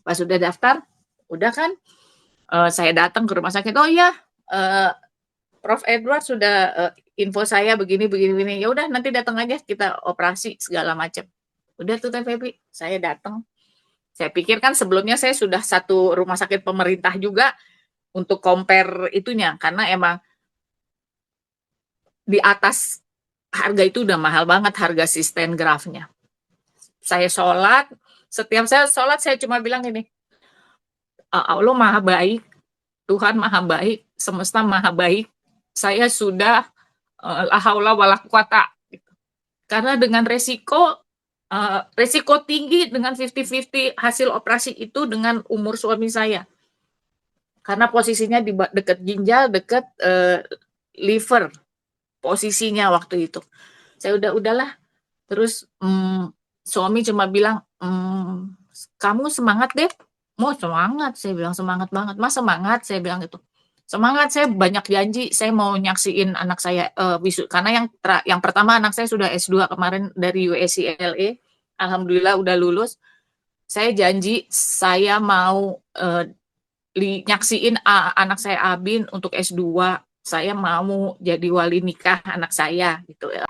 Pas udah daftar, udah kan, saya datang ke rumah sakit, "Oh iya, eee, Prof. Edward sudah, info saya begini begini begini." "Ya udah nanti datang aja kita operasi," segala macam. Udah tuh Teh Febri, saya datang. Saya pikir kan sebelumnya saya sudah satu rumah sakit pemerintah juga untuk compare itunya, karena emang di atas harga itu udah mahal banget harga si stengrafnya. Saya sholat, setiap saya sholat saya cuma bilang ini, Allah maha baik, Tuhan maha baik, semesta maha baik, saya sudah la haula wala quwata. Karena dengan resiko tinggi dengan 50-50 hasil operasi itu dengan umur suami saya. Karena posisinya di dekat ginjal, dekat liver, posisinya waktu itu. Saya udahlah. Terus suami cuma bilang, kamu semangat deh. Mau semangat, saya bilang semangat banget. Mas semangat, saya bilang gitu. Semangat, saya banyak janji, saya mau nyaksiin anak saya karena yang pertama anak saya sudah S2 kemarin dari USCLA, alhamdulillah udah lulus. Saya janji saya mau nyaksiin anak saya Abin untuk S2. Saya mau jadi wali nikah anak saya gitu ya.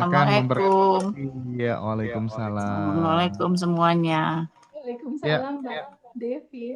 Akan Assalamualaikum. ya, waalaikumsalam. Assalamualaikum semuanya. Waalaikumsalam, Ya, Mbak Devi.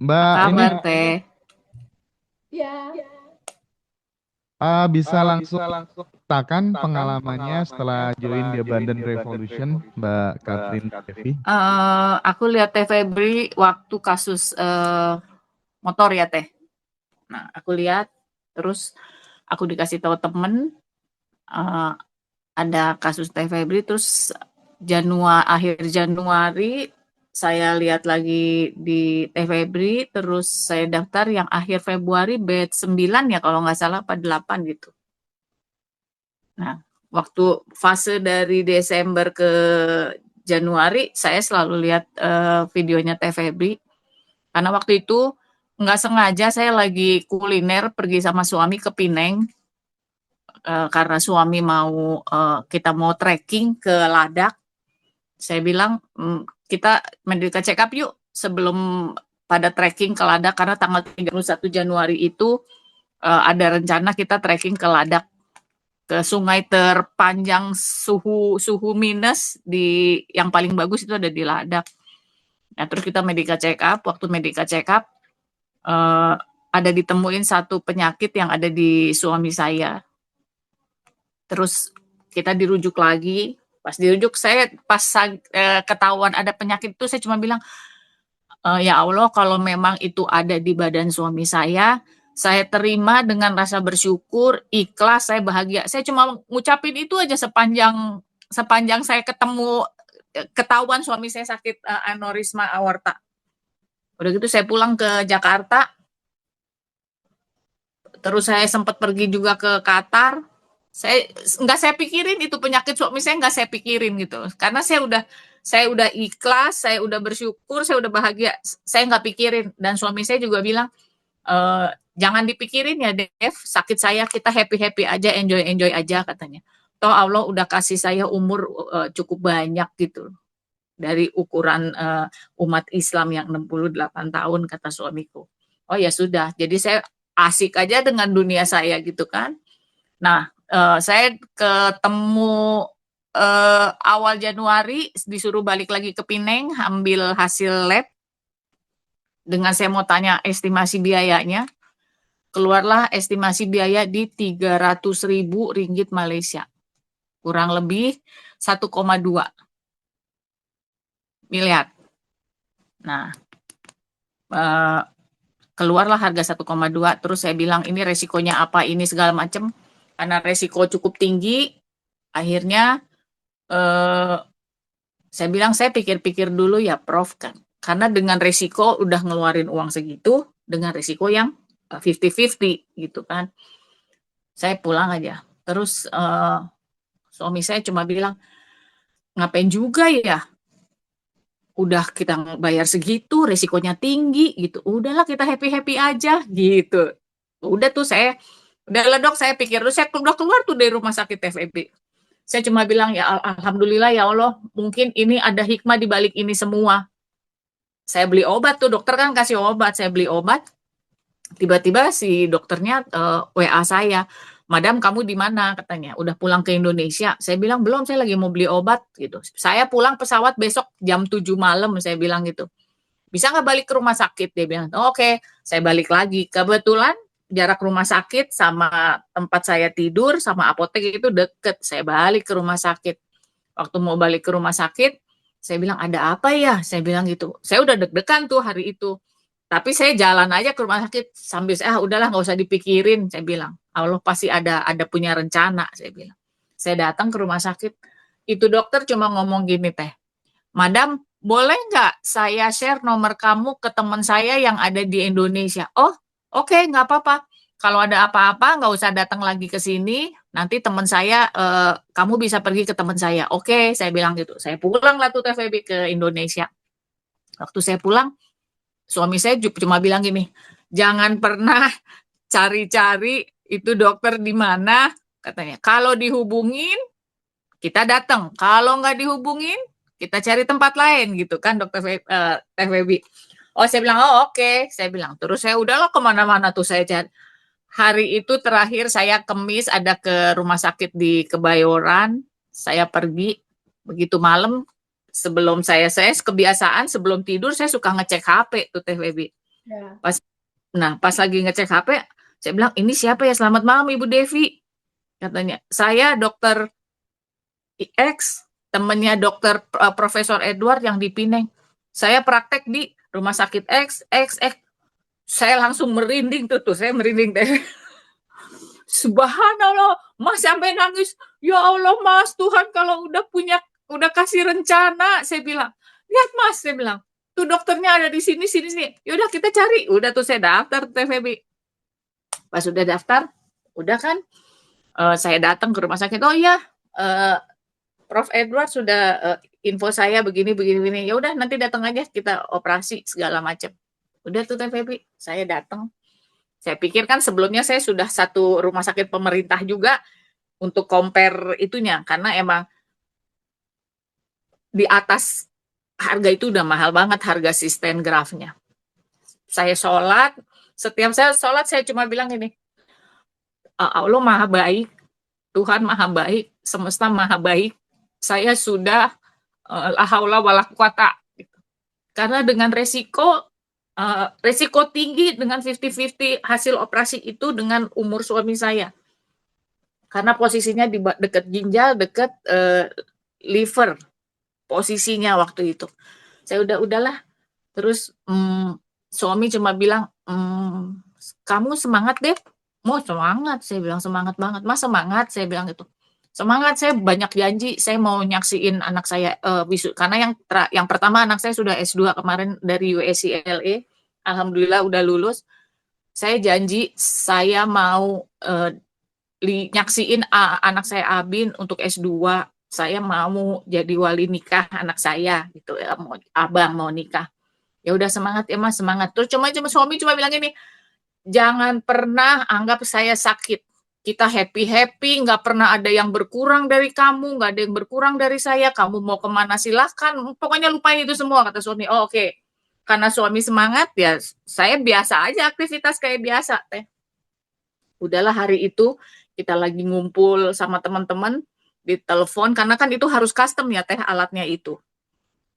Mbak, Apa ini kabar Teh? Ya, bisa langsung ceritakan pengalamannya setelah join di Abundant Revolution, Mbak Catherine Devi. Aku lihat Teh Febri waktu kasus motor ya Teh. Nah, aku lihat, terus aku dikasih tahu temen ada kasus Teh Febri, terus akhir Januari saya lihat lagi di Teh Febri, terus saya daftar yang akhir Februari batch 9 ya kalau nggak salah, apa 8 gitu. Nah, waktu fase dari Desember ke Januari, saya selalu lihat videonya Teh Febri, karena waktu itu nggak sengaja saya lagi kuliner pergi sama suami ke Pineng, karena suami kita mau trekking ke Ladak. Saya bilang, kita medical check up yuk sebelum pada trekking ke Ladak, karena tanggal 31 Januari itu ada rencana kita trekking ke Ladak, ke sungai terpanjang suhu minus yang paling bagus itu ada di Ladak. Nah, terus kita medical check up. Waktu medical check up ada ditemuin satu penyakit yang ada di suami saya. Terus kita dirujuk lagi. Pas dirujuk saya pas ketahuan ada penyakit itu saya cuma bilang, ya Allah kalau memang itu ada di badan suami saya terima dengan rasa bersyukur, ikhlas, saya bahagia. Saya cuma ngucapin itu aja sepanjang saya ketahuan suami saya sakit aneurisma aorta. Udah gitu saya pulang ke Jakarta. Terus saya sempat pergi juga ke Qatar. Saya pikirin itu penyakit suami saya, nggak saya pikirin gitu. Karena saya udah ikhlas, saya udah bersyukur, saya udah bahagia. Saya nggak pikirin. Dan suami saya juga bilang, jangan dipikirin ya Dev, sakit saya kita happy-happy aja, enjoy aja katanya. Toh Allah udah kasih saya umur cukup banyak gitu. Dari ukuran umat Islam yang 68 tahun kata suamiku. Oh ya sudah, jadi saya asik aja dengan dunia saya gitu kan. Nah, saya ketemu awal Januari disuruh balik lagi ke Pineng ambil hasil lab. Dengan saya mau tanya estimasi biayanya, keluarlah estimasi biaya di 300.000 ringgit Malaysia. Kurang lebih 1,2 miliar. Nah, keluarlah harga 1,2, terus saya bilang ini resikonya apa, ini segala macam. Karena resiko cukup tinggi, akhirnya saya bilang saya pikir-pikir dulu ya Prof kan. Karena dengan resiko udah ngeluarin uang segitu, dengan resiko yang 50-50 gitu kan. Saya pulang aja. Terus Suami saya cuma bilang, ngapain juga ya? Udah kita bayar segitu, resikonya tinggi gitu. Udahlah kita happy-happy aja gitu. Udah tuh saya, udahlah dok, saya pikir dulu, saya udah keluar tuh dari rumah sakit TVB. Saya cuma bilang, ya alhamdulillah ya Allah, mungkin ini ada hikmah di balik ini semua. Saya beli obat tuh, dokter kan kasih obat, saya beli obat. Tiba-tiba si dokternya WA saya, Madam kamu di mana katanya, udah pulang ke Indonesia. Saya bilang belum, saya lagi mau beli obat gitu. Saya pulang pesawat besok jam 7 malam, saya bilang gitu. Bisa nggak balik ke rumah sakit? Dia bilang, oh, oke, saya balik lagi. Kebetulan jarak rumah sakit sama tempat saya tidur sama apotek itu deket. Saya balik ke rumah sakit. Waktu mau balik ke rumah sakit, saya bilang ada apa ya? Saya bilang gitu. Saya udah deg-degan tuh hari itu. Tapi saya jalan aja ke rumah sakit sambil saya udahlah nggak usah dipikirin. Saya bilang Allah pasti ada punya rencana. Saya bilang. Saya datang ke rumah sakit. Itu dokter cuma ngomong gini teh. Madam, boleh nggak saya share nomor kamu ke teman saya yang ada di Indonesia? Oh, oke, nggak apa-apa. Kalau ada apa-apa, nggak usah datang lagi ke sini. Nanti teman saya, kamu bisa pergi ke teman saya. Oke, saya bilang gitu. Saya pulang lah tuh TVB ke Indonesia. Waktu saya pulang, suami saya cuma bilang gini, jangan pernah cari-cari itu dokter di mana, katanya. Kalau dihubungin, kita datang. Kalau nggak dihubungin, kita cari tempat lain gitu kan dokter TVB. Oh saya bilang, oh oke. Saya bilang, terus saya udahlah kemana-mana tuh saya cari. Hari itu terakhir saya kemis ada ke rumah sakit di Kebayoran. Saya pergi, begitu malam, sebelum saya kebiasaan sebelum tidur saya suka ngecek HP tuh TVB. Ya. Pas lagi ngecek HP, saya bilang, ini siapa ya? Selamat malam Ibu Devi. Katanya, saya dokter X, temennya dokter Profesor Edward yang di Pineng. Saya praktek di rumah sakit X. Saya langsung merinding tuh, saya merinding deh. Subhanallah, Mas sampai nangis. Ya Allah Mas, Tuhan kalau udah kasih rencana, saya bilang. Lihat Mas, saya bilang. Tuh dokternya ada di sini. Yaudah kita cari. Udah tuh saya daftar TVB. Pas udah daftar, udah kan, saya datang ke rumah sakit. Oh iya, Prof Edward sudah info saya begini. Ya udah nanti datang aja kita operasi segala macam. Udah tuh TVB, saya datang. Saya pikir kan sebelumnya saya sudah satu rumah sakit pemerintah juga untuk compare itunya karena emang di atas harga itu udah mahal banget harga sistem grafnya. Saya sholat, setiap saya sholat saya cuma bilang ini, Allah maha baik, Tuhan maha baik, semesta maha baik. Saya sudah la haula wala quwata. Karena dengan resiko tinggi dengan 50-50 hasil operasi itu dengan umur suami saya. Karena posisinya di dekat ginjal, dekat liver posisinya waktu itu. Saya udahlah. Terus suami cuma bilang, kamu semangat deh. Mau semangat, saya bilang semangat banget. Mas semangat, saya bilang gitu. Semangat, saya banyak janji, saya mau nyaksiin anak saya wisuda. Karena yang pertama anak saya sudah S2 kemarin dari USCLA, alhamdulillah udah lulus. Saya janji saya mau nyaksiin anak saya Abin untuk S2. Saya mau jadi wali nikah anak saya gitu ya, abang mau nikah. Ya udah semangat ya Mas, semangat. Terus suami cuma bilang gini, jangan pernah anggap saya sakit. Kita happy, nggak pernah ada yang berkurang dari kamu, nggak ada yang berkurang dari saya. Kamu mau kemana silahkan, pokoknya lupain itu semua, kata suami. Oh, oke. Karena suami semangat, ya saya biasa aja, aktivitas kayak biasa, teh. Udahlah hari itu, kita lagi ngumpul sama teman-teman, di telepon, karena kan itu harus custom ya, teh, alatnya itu.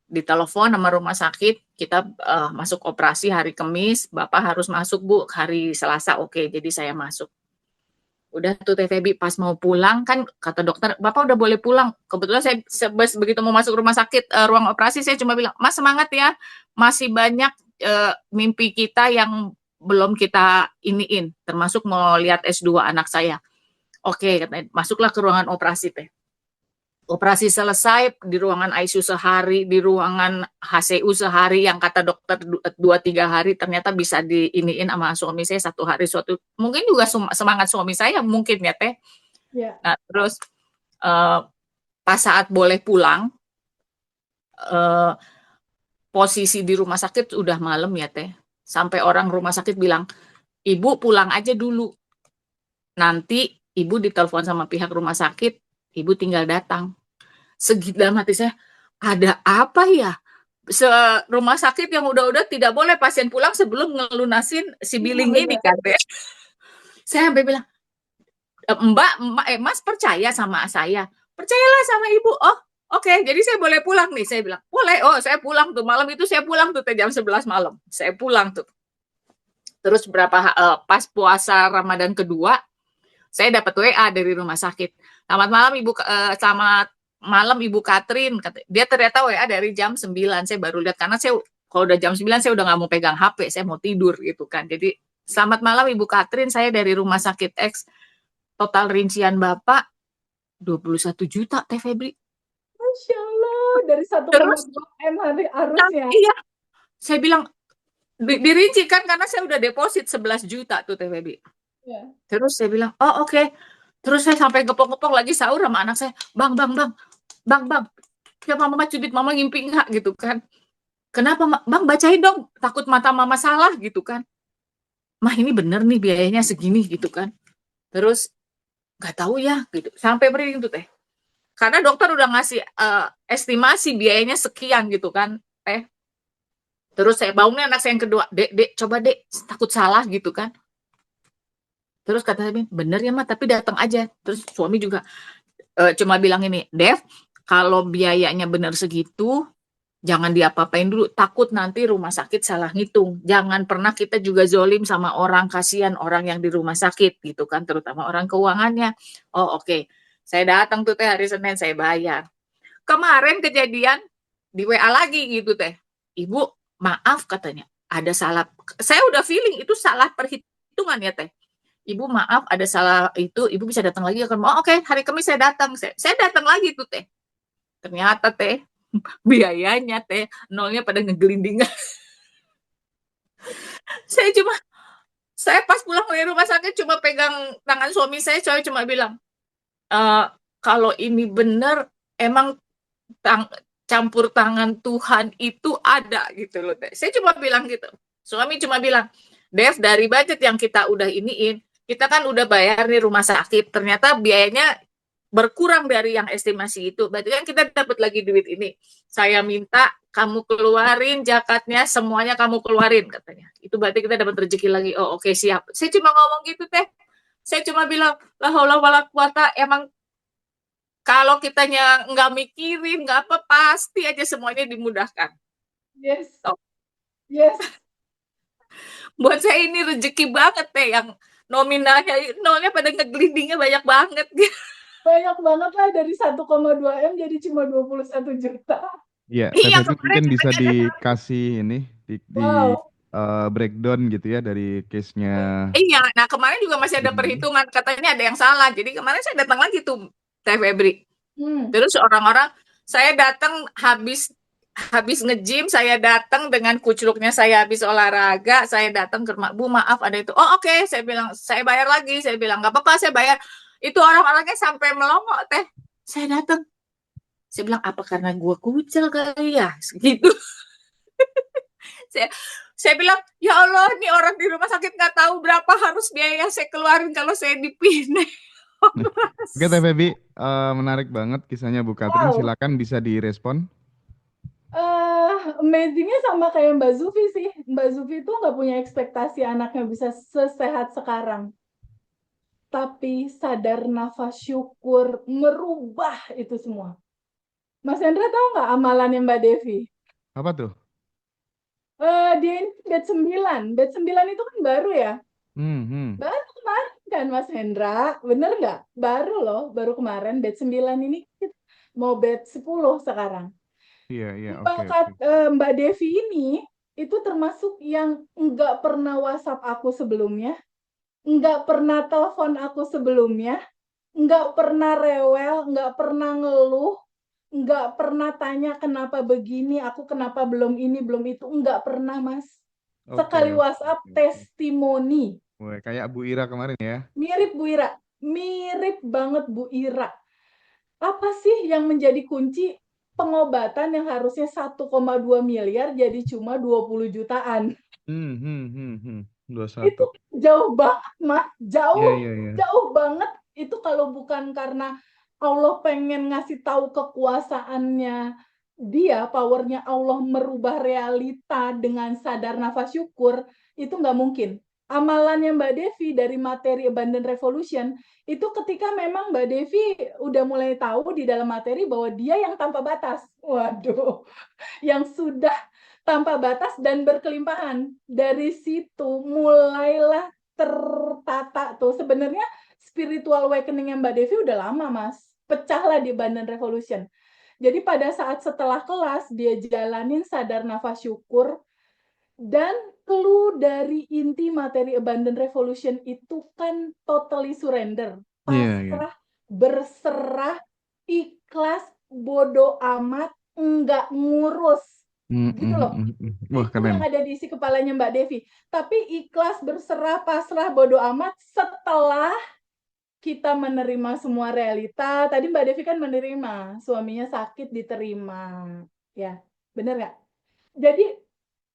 Di telepon sama rumah sakit, kita masuk operasi hari Kamis, Bapak harus masuk Bu, hari Selasa, oke, jadi saya masuk. Udah tuh TVB pas mau pulang kan kata dokter Bapak udah boleh pulang. Kebetulan saya begitu mau masuk rumah sakit ruang operasi saya cuma bilang Mas semangat ya, masih banyak mimpi kita yang belum kita iniin, termasuk mau lihat S2 anak saya. Oke, katanya masuklah ke ruangan operasi teh. Operasi selesai di ruangan ICU sehari, di ruangan HCU sehari, yang kata dokter 2-3 hari ternyata bisa diiniin sama suami saya 1 hari. Mungkin juga semangat suami saya mungkin ya teh. Ya. Nah terus Eh, pas saat boleh pulang, eh, posisi di rumah sakit udah malam ya Teh. Sampai orang rumah sakit bilang, ibu pulang aja dulu. Nanti ibu ditelepon sama pihak rumah sakit, ibu tinggal datang. Segitu dalam hati saya, ada apa ya? Rumah sakit yang udah-udah tidak boleh pasien pulang sebelum ngelunasin si Iya billing ini benar. kan Teh. Saya sampai bilang, Mbak, Mas percaya sama saya? Percayalah sama ibu. Oh, oke, jadi saya boleh pulang nih. Saya bilang, boleh. Oh, saya pulang tuh. Malam itu saya pulang tuh jam 11 malam. Saya pulang tuh. Terus pas puasa Ramadan kedua, saya dapat WA dari rumah sakit. Selamat malam selamat malam Ibu Katrin. Dia ternyata WA dari jam 9. Saya baru lihat karena saya kalau udah jam 9 saya udah nggak mau pegang HP, saya mau tidur gitu kan. Jadi, selamat malam Ibu Katrin, saya dari rumah sakit X. Total rincian Bapak 21 juta Teh Febri. Masya Allah, dari Terus 1,2 M harusnya. iya, saya bilang dirinci kan karena saya udah deposit 11 juta tuh Teh Febri. Ya. Terus saya bilang, oh oke. Terus saya sampai gepok-gepok lagi sahur sama anak saya. Bang, ya mama cubit, mama ngimpi nggak gitu kan. Kenapa bang, bacain dong, takut mata mama salah gitu kan. Mah ini bener nih biayanya segini gitu kan. Terus nggak tahu ya gitu. Sampai merinding tuh Teh. Karena dokter udah ngasih estimasi biayanya sekian gitu kan Teh. Terus saya bangunnya anak saya yang kedua, dek, coba dek, takut salah gitu kan. Terus kata saya, bener ya mah, tapi datang aja. Terus suami juga cuma bilang ini, Dev, kalau biayanya bener segitu, jangan diapa-apain dulu. Takut nanti rumah sakit salah ngitung. Jangan pernah kita juga zolim sama orang, kasihan orang yang di rumah sakit gitu kan, terutama orang keuangannya. Oh oke. Saya datang tuh Teh hari Senin, saya bayar. Kemarin kejadian di WA lagi gitu Teh. Ibu, maaf katanya, ada salah. Saya udah feeling itu salah perhitungan ya Teh. Ibu maaf ada salah itu, ibu bisa datang lagi kan? Oh oke, hari Kamis saya datang. Saya datang lagi tuh Teh. Ternyata Teh, biayanya Teh, nolnya pada ngegelinding. saya cuma, saya pas pulang dari rumah sakit cuma pegang tangan suami saya cuma bilang, kalau ini benar, emang campur tangan Tuhan itu ada gitu loh Teh. Saya cuma bilang gitu. Suami cuma bilang, Dev, dari budget yang kita udah iniin, kita kan udah bayar nih rumah sakit, ternyata biayanya berkurang dari yang estimasi itu. Berarti kan kita dapat lagi duit ini. Saya minta kamu keluarin zakatnya, semuanya kamu keluarin katanya. Itu berarti kita dapat rezeki lagi. Oh oke, siap. Saya cuma ngomong gitu Teh. Saya cuma bilang, la haula wala quwata, emang kalau kitanya nggak mikirin, nggak apa, pasti aja semuanya dimudahkan. Yes. So, Yes. buat saya ini rezeki banget Teh, yang nominalnya, nolnya pada ngegelindingnya banyak banget. Banyak banget lah, dari 1,2 M jadi cuma 21 juta. Iya, Iya, Teh kemarin mungkin bisa katanya ada. dikasih ini di Wow. breakdown gitu ya dari case-nya Iya, nah kemarin juga masih ada ini. perhitungan, katanya ada yang salah. Jadi kemarin saya datang lagi tuh, Teh Febri. Hmm. Terus orang-orang, saya datang habis nge-gym, saya datang dengan kucluknya, saya habis olahraga, saya datang ke rumah, Bu maaf ada itu. Oh oke, saya bilang, saya bayar lagi. Saya bilang, nggak apa-apa, saya bayar. Itu orang-orangnya sampai melongo Teh. Saya datang, saya bilang, apa karena gue kucel kali ya? Gitu. saya, saya bilang, ya Allah, ini orang di rumah sakit nggak tahu berapa harus biaya saya keluarin kalau saya dipindah. Oke, Teh Febi, menarik banget kisahnya Bu Katrin. Wow. Silakan bisa direspon. Amazingnya sama kayak Mbak Zufi sih. Mbak Zufi tuh nggak punya ekspektasi anaknya bisa sesehat sekarang. Tapi sadar, nafas, syukur, merubah itu semua. Mas Hendra tahu nggak amalannya Mbak Devi? Apa tuh? Dia ini bed 9. Bed 9 itu kan baru ya. Hmm. Baru kemarin kan Mas Hendra. Bener nggak? Baru loh, baru kemarin bed 9 ini mau bed 10 sekarang. Iya, oke. Mbak Devi ini itu termasuk yang nggak pernah WhatsApp aku sebelumnya, nggak pernah telepon aku sebelumnya, nggak pernah rewel, nggak pernah ngeluh, nggak pernah tanya kenapa begini, aku kenapa belum ini, belum itu, nggak pernah Mas. Sekali Oke. WhatsApp testimoni. Wah, kayak Bu Ira kemarin ya. Mirip Bu Ira, mirip banget Bu Ira. Apa sih yang menjadi kunci pengobatan yang harusnya 1,2 miliar jadi cuma 20 jutaan? Hmm, hmm, hmm, hmm. Itu 21. jauh banget, Mas. Iya, Jauh, iya, iya. jauh banget. Itu kalau bukan karena Allah pengen ngasih tahu kekuasaannya dia, powernya Allah merubah realita dengan sadar nafas syukur, itu nggak mungkin. Amalannya Mbak Devi dari materi Abundant Revolution, itu ketika memang Mbak Devi udah mulai tahu di dalam materi bahwa dia yang tanpa batas. Waduh, yang sudah tanpa batas dan berkelimpahan. Dari situ mulailah tertata tuh. Sebenarnya spiritual awakening yang Mbak Devi udah lama, Mas. Pecahlah di Abundant Revolution. Jadi pada saat setelah kelas dia jalanin sadar nafas syukur, dan clue dari inti materi Abundant Revolution itu kan totally surrender, Iya, iya. pasrah, berserah, ikhlas, bodo amat, enggak ngurus. Hmm, Gitu hmm, loh. hmm, hmm. Wah, Itu keren. yang ada di isi kepalanya Mbak Devi. Tapi ikhlas, berserah, pasrah, bodo amat setelah kita menerima semua realita. Tadi Mbak Devi kan menerima, suaminya sakit diterima. Ya, bener nggak? Jadi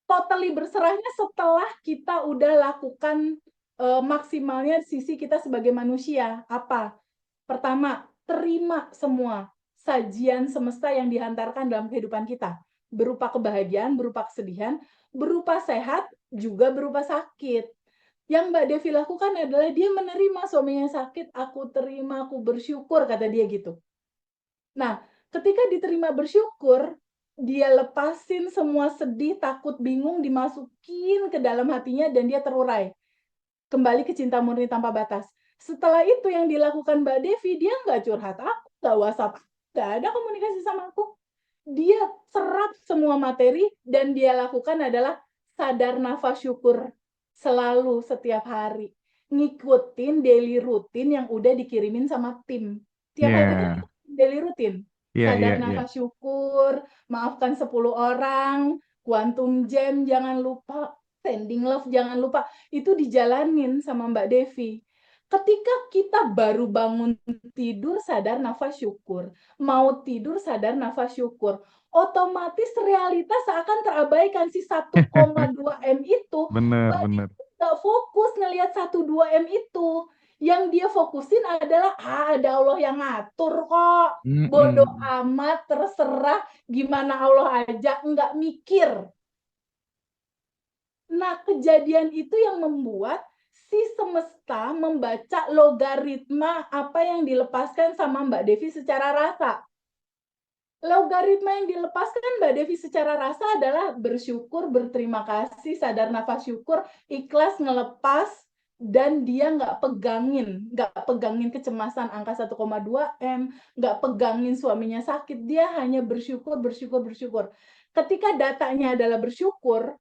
totally berserahnya setelah kita udah lakukan maksimalnya sisi kita sebagai manusia. Apa? Pertama, terima semua sajian semesta yang dihantarkan dalam kehidupan kita. Berupa kebahagiaan, berupa kesedihan, berupa sehat, juga berupa sakit. Yang Mbak Devi lakukan adalah dia menerima suaminya sakit, aku terima, aku bersyukur, kata dia gitu. Nah, ketika diterima bersyukur, dia lepasin semua sedih, takut, bingung, dimasukin ke dalam hatinya dan dia terurai. Kembali ke cinta murni tanpa batas. Setelah itu yang dilakukan Mbak Devi, dia nggak curhat aku, nggak WhatsApp, nggak ada komunikasi sama aku. Dia serap semua materi dan dia lakukan adalah sadar nafas syukur selalu setiap hari. Ngikutin daily rutin yang udah dikirimin sama tim. Tiap hari kan Iya, kita daily rutin. iya, iya, Sadar iya. nafas syukur, maafkan 10 orang, quantum jam jangan lupa, sending love jangan lupa. Itu dijalanin sama Mbak Devi. Ketika kita baru bangun tidur sadar nafas syukur, mau tidur sadar nafas syukur, otomatis realitas seakan terabaikan si 1,2 M itu. Bener, Mbak bener. Devi nggak fokus ngelihat 1,2 M itu. Yang dia fokusin adalah ada Allah yang ngatur kok. Hmm, Bodoh hmm. amat, terserah gimana Allah aja, nggak mikir. Nah, kejadian itu yang membuat si semesta membaca logaritma apa yang dilepaskan sama Mbak Devi secara rasa. Logaritma yang dilepaskan Mbak Devi secara rasa adalah bersyukur, berterima kasih, sadar nafas syukur, ikhlas ngelepas, dan dia nggak pegangin kecemasan angka 1,2 M, nggak pegangin suaminya sakit, dia hanya bersyukur, bersyukur, bersyukur. Ketika datanya adalah bersyukur,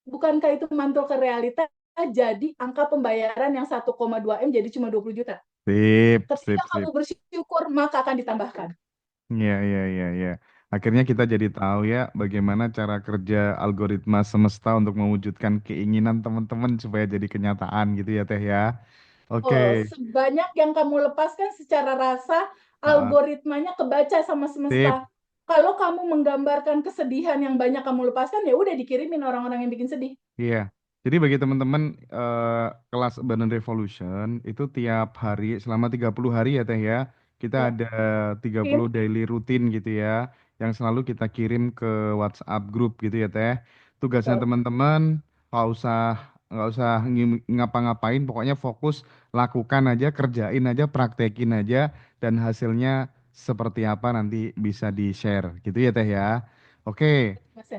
bukankah itu mantul ke realita? Jadi angka pembayaran yang 1,2 M jadi cuma 20 juta. Sip, Ketika sip, kamu sip. bersyukur, maka akan ditambahkan. Iya, iya, iya, iya. Akhirnya kita jadi tahu ya bagaimana cara kerja algoritma semesta untuk mewujudkan keinginan teman-teman supaya jadi kenyataan gitu ya Teh ya. Oke. Oh, sebanyak yang kamu lepaskan secara rasa, Ah, algoritmanya kebaca sama sip. semesta. Kalau kamu menggambarkan kesedihan yang banyak kamu lepaskan, ya udah dikirimin orang-orang yang bikin sedih. Iya. Jadi bagi teman-teman kelas Abundant Revolution itu tiap hari selama 30 hari ya Teh ya. Kita Ya, ada 30 Kim. daily rutin gitu ya yang selalu kita kirim ke WhatsApp grup gitu ya Teh. Tugasnya Betul. teman-teman nggak usah ngapa-ngapain, pokoknya fokus lakukan aja, kerjain aja, praktekin aja dan hasilnya seperti apa nanti bisa di-share gitu ya Teh ya. Oke. Mas